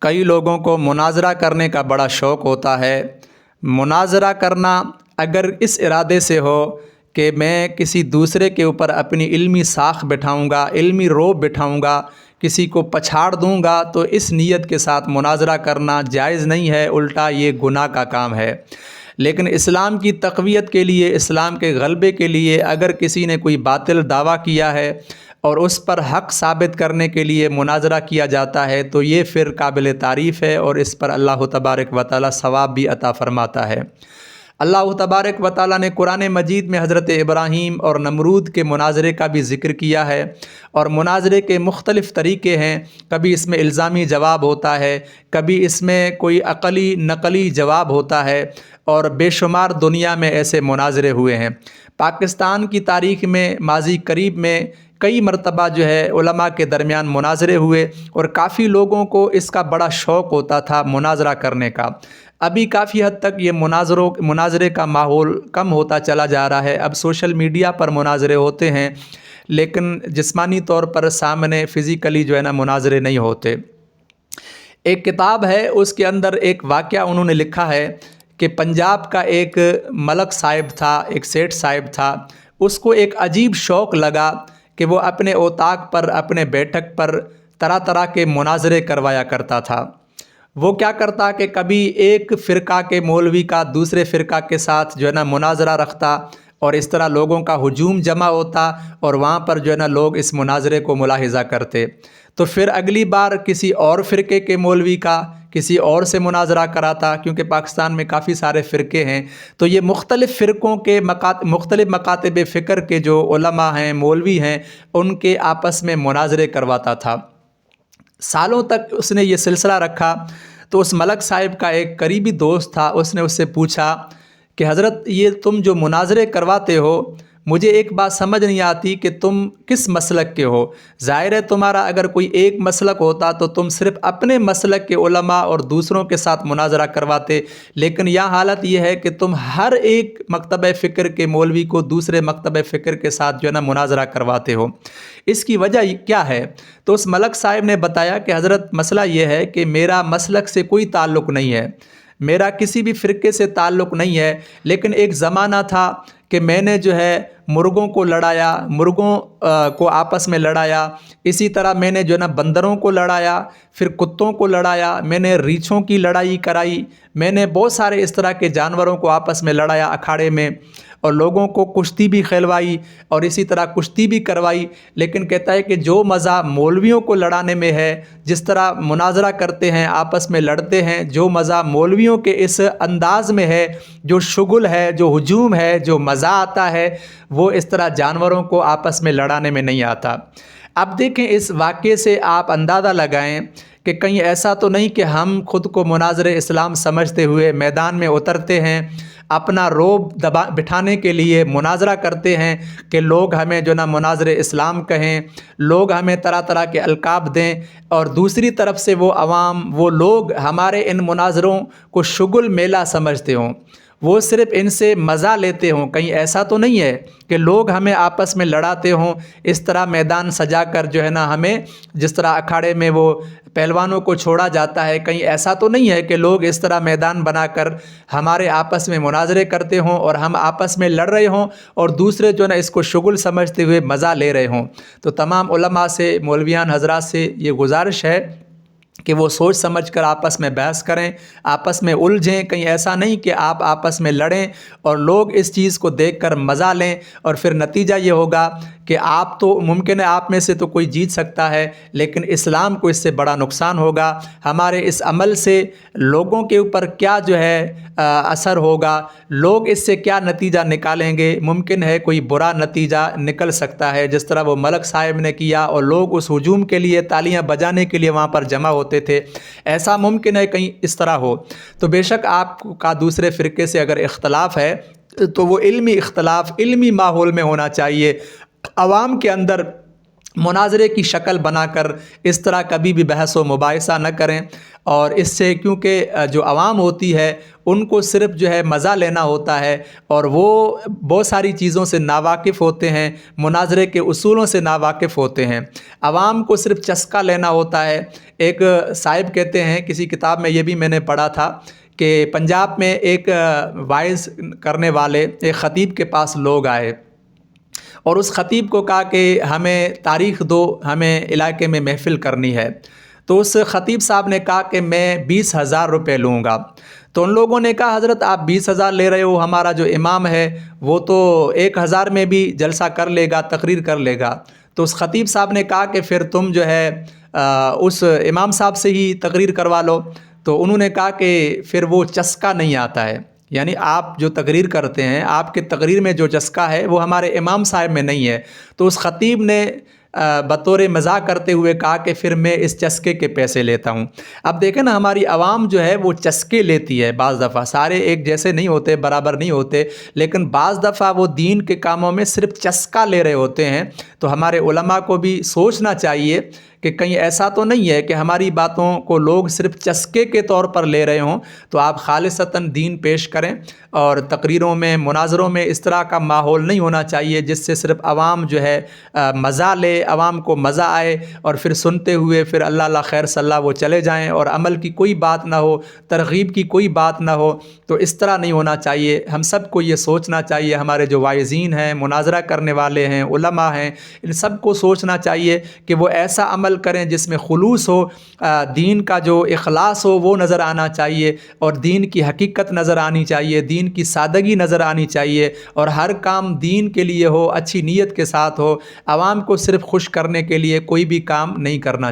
کئی لوگوں کو مناظرہ کرنے کا بڑا شوق ہوتا ہے۔ مناظرہ کرنا اگر اس ارادے سے ہو کہ میں کسی دوسرے کے اوپر اپنی علمی ساکھ بٹھاؤں گا، علمی رعب بٹھاؤں گا، کسی کو پچھاڑ دوں گا، تو اس نیت کے ساتھ مناظرہ کرنا جائز نہیں ہے، الٹا یہ گناہ کا کام ہے۔ لیکن اسلام کی تقویت کے لیے، اسلام کے غلبے کے لیے اگر کسی نے کوئی باطل دعویٰ کیا ہے اور اس پر حق ثابت کرنے کے لیے مناظرہ کیا جاتا ہے تو یہ پھر قابل تعریف ہے، اور اس پر اللہ تبارک و تعالی ثواب بھی عطا فرماتا ہے۔ اللہ تبارک و تعالی نے قرآن مجید میں حضرت ابراہیم اور نمرود کے مناظرے کا بھی ذکر کیا ہے، اور مناظرے کے مختلف طریقے ہیں۔ کبھی اس میں الزامی جواب ہوتا ہے، کبھی اس میں کوئی عقلی نقلی جواب ہوتا ہے، اور بے شمار دنیا میں ایسے مناظرے ہوئے ہیں۔ پاکستان کی تاریخ میں ماضی قریب میں کئی مرتبہ علماء کے درمیان مناظرے ہوئے، اور کافی لوگوں کو اس کا بڑا شوق ہوتا تھا مناظرہ کرنے کا۔ ابھی کافی حد تک یہ مناظرے کا ماحول کم ہوتا چلا جا رہا ہے۔ اب سوشل میڈیا پر مناظرے ہوتے ہیں، لیکن جسمانی طور پر سامنے فزیکلی مناظرے نہیں ہوتے۔ ایک کتاب ہے، اس کے اندر ایک واقعہ انہوں نے لکھا ہے کہ پنجاب کا ایک ملک صاحب تھا، ایک سیٹھ صاحب تھا۔ اس کو ایک عجیب شوق لگا کہ وہ اپنے اوطاق پر، اپنے بیٹھک پر طرح طرح کے مناظرے کروایا کرتا تھا۔ وہ کیا کرتا کہ کبھی ایک فرقہ کے مولوی کا دوسرے فرقہ کے ساتھ مناظرہ رکھتا، اور اس طرح لوگوں کا ہجوم جمع ہوتا، اور وہاں پر لوگ اس مناظرے کو ملاحظہ کرتے۔ تو پھر اگلی بار کسی اور فرقے کے مولوی کا کسی اور سے مناظرہ کراتا، کیونکہ پاکستان میں کافی سارے فرقے ہیں، تو یہ مختلف فرقوں کے مختلف مکاتب فکر کے جو علماء ہیں، مولوی ہیں، ان کے آپس میں مناظرے کرواتا تھا۔ سالوں تک اس نے یہ سلسلہ رکھا۔ تو اس ملک صاحب کا ایک قریبی دوست تھا، اس نے اس سے پوچھا کہ حضرت یہ تم جو مناظرے کرواتے ہو، مجھے ایک بات سمجھ نہیں آتی کہ تم کس مسلک کے ہو۔ ظاہر ہے تمہارا اگر کوئی ایک مسلک ہوتا تو تم صرف اپنے مسلک کے علماء اور دوسروں کے ساتھ مناظرہ کرواتے، لیکن یہاں حالت یہ ہے کہ تم ہر ایک مکتبہ فکر کے مولوی کو دوسرے مکتبہ فکر کے ساتھ مناظرہ کرواتے ہو۔ اس کی وجہ کیا ہے؟ تو اس ملک صاحب نے بتایا کہ حضرت مسئلہ یہ ہے کہ میرا مسلک سے کوئی تعلق نہیں ہے، میرا کسی بھی فرقے سے تعلق نہیں ہے، لیکن ایک زمانہ تھا کہ میں نے مرغوں کو لڑایا، مرغوں کو آپس میں لڑایا، اسی طرح میں نے بندروں کو لڑایا، پھر کتوں کو لڑایا، میں نے ریچھوں کی لڑائی کرائی، میں نے بہت سارے اس طرح کے جانوروں کو آپس میں لڑایا اکھاڑے میں، اور لوگوں کو کشتی بھی کھلوائی اور اسی طرح کشتی بھی کروائی۔ لیکن کہتا ہے کہ جو مزہ مولویوں کو لڑانے میں ہے، جس طرح مناظرہ کرتے ہیں، آپس میں لڑتے ہیں، جو مزہ مولویوں کے اس انداز میں ہے، جو شغل ہے، جو ہجوم ہے، جو مزہ آتا ہے، وہ اس طرح جانوروں کو آپس میں لڑانے میں نہیں آتا۔ اب دیکھیں اس واقعے سے آپ اندازہ لگائیں کہ کہیں ایسا تو نہیں کہ ہم خود کو مناظر اسلام سمجھتے ہوئے میدان میں اترتے ہیں، اپنا رعب بٹھانے کے لیے مناظرہ کرتے ہیں کہ لوگ ہمیں مناظر اسلام کہیں، لوگ ہمیں طرح طرح کے القاب دیں، اور دوسری طرف سے وہ عوام، وہ لوگ ہمارے ان مناظروں کو شغل میلہ سمجھتے ہوں، وہ صرف ان سے مزہ لیتے ہوں۔ کہیں ایسا تو نہیں ہے کہ لوگ ہمیں آپس میں لڑاتے ہوں، اس طرح میدان سجا کر ہمیں جس طرح اکھاڑے میں وہ پہلوانوں کو چھوڑا جاتا ہے، کہیں ایسا تو نہیں ہے کہ لوگ اس طرح میدان بنا کر ہمارے آپس میں مناظرے کرتے ہوں اور ہم آپس میں لڑ رہے ہوں، اور دوسرے اس کو شغل سمجھتے ہوئے مزہ لے رہے ہوں۔ تو تمام علماء سے، مولویان حضرات سے یہ گزارش ہے کہ وہ سوچ سمجھ کر آپس میں بحث کریں، آپس میں الجھیں، کہیں ایسا نہیں کہ آپ آپس میں لڑیں اور لوگ اس چیز کو دیکھ کر مزہ لیں، اور پھر نتیجہ یہ ہوگا کہ آپ تو ممکن ہے آپ میں سے تو کوئی جیت سکتا ہے، لیکن اسلام کو اس سے بڑا نقصان ہوگا۔ ہمارے اس عمل سے لوگوں کے اوپر کیا اثر ہوگا، لوگ اس سے کیا نتیجہ نکالیں گے، ممکن ہے کوئی برا نتیجہ نکل سکتا ہے، جس طرح وہ ملک صاحب نے کیا اور لوگ اس ہجوم کے لیے تالیاں بجانے کے لیے وہاں پر جمع ہوتے تھے، ایسا ممکن ہے کہیں اس طرح ہو۔ تو بے شک آپ کا دوسرے فرقے سے اگر اختلاف ہے تو وہ علمی اختلاف علمی ماحول میں ہونا چاہیے، عوام کے اندر مناظرے کی شکل بنا کر اس طرح کبھی بھی بحث و مباحثہ نہ کریں، اور اس سے کیونکہ جو عوام ہوتی ہے ان کو صرف جو ہے مزہ لینا ہوتا ہے، اور وہ بہت ساری چیزوں سے ناواقف ہوتے ہیں، مناظرے کے اصولوں سے ناواقف ہوتے ہیں، عوام کو صرف چسکا لینا ہوتا ہے۔ ایک صاحب کہتے ہیں، کسی کتاب میں یہ بھی میں نے پڑھا تھا کہ پنجاب میں ایک وائز کرنے والے ایک خطیب کے پاس لوگ آئے اور اس خطیب کو کہا کہ ہمیں تاریخ دو، ہمیں علاقے میں محفل کرنی ہے۔ تو اس خطیب صاحب نے کہا کہ میں 20,000 روپے لوں گا۔ تو ان لوگوں نے کہا حضرت آپ 20,000 لے رہے ہو، ہمارا جو امام ہے وہ تو 1,000 میں بھی جلسہ کر لے گا، تقریر کر لے گا۔ تو اس خطیب صاحب نے کہا کہ پھر تم جو ہے اس امام صاحب سے ہی تقریر کروا لو۔ تو انہوں نے کہا کہ پھر وہ چسکا نہیں آتا ہے، یعنی آپ جو تقریر کرتے ہیں، آپ کے تقریر میں جو چسکا ہے وہ ہمارے امام صاحب میں نہیں ہے۔ تو اس خطیب نے بطور مزاح کرتے ہوئے کہا کہ پھر میں اس چسکے کے پیسے لیتا ہوں۔ اب دیکھیں نا، ہماری عوام جو ہے وہ چسکے لیتی ہے، بعض دفعہ سارے ایک جیسے نہیں ہوتے، برابر نہیں ہوتے، لیکن بعض دفعہ وہ دین کے کاموں میں صرف چسکا لے رہے ہوتے ہیں۔ تو ہمارے علماء کو بھی سوچنا چاہیے کہ کہیں ایسا تو نہیں ہے کہ ہماری باتوں کو لوگ صرف چسکے کے طور پر لے رہے ہوں۔ تو آپ خالصتاً دین پیش کریں، اور تقریروں میں، مناظروں میں اس طرح کا ماحول نہیں ہونا چاہیے جس سے صرف عوام جو ہے مزہ لے، عوام کو مزہ آئے، اور پھر سنتے ہوئے پھر اللہ اللہ خیر صلی اللہ وہ چلے جائیں، اور عمل کی کوئی بات نہ ہو، ترغیب کی کوئی بات نہ ہو۔ تو اس طرح نہیں ہونا چاہیے۔ ہم سب کو یہ سوچنا چاہیے، ہمارے جو واعظین ہیں، مناظرہ کرنے والے ہیں، علماء ہیں، ان سب کو سوچنا چاہیے کہ وہ ایسا عمل کریں جس میں خلوص ہو، دین کا جو اخلاص ہو وہ نظر آنا چاہیے، اور دین کی حقیقت نظر آنی چاہیے، دین کی سادگی نظر آنی چاہیے، اور ہر کام دین کے لیے ہو، اچھی نیت کے ساتھ ہو۔ عوام کو صرف خوش کرنے کے لیے کوئی بھی کام نہیں کرنا چاہیے۔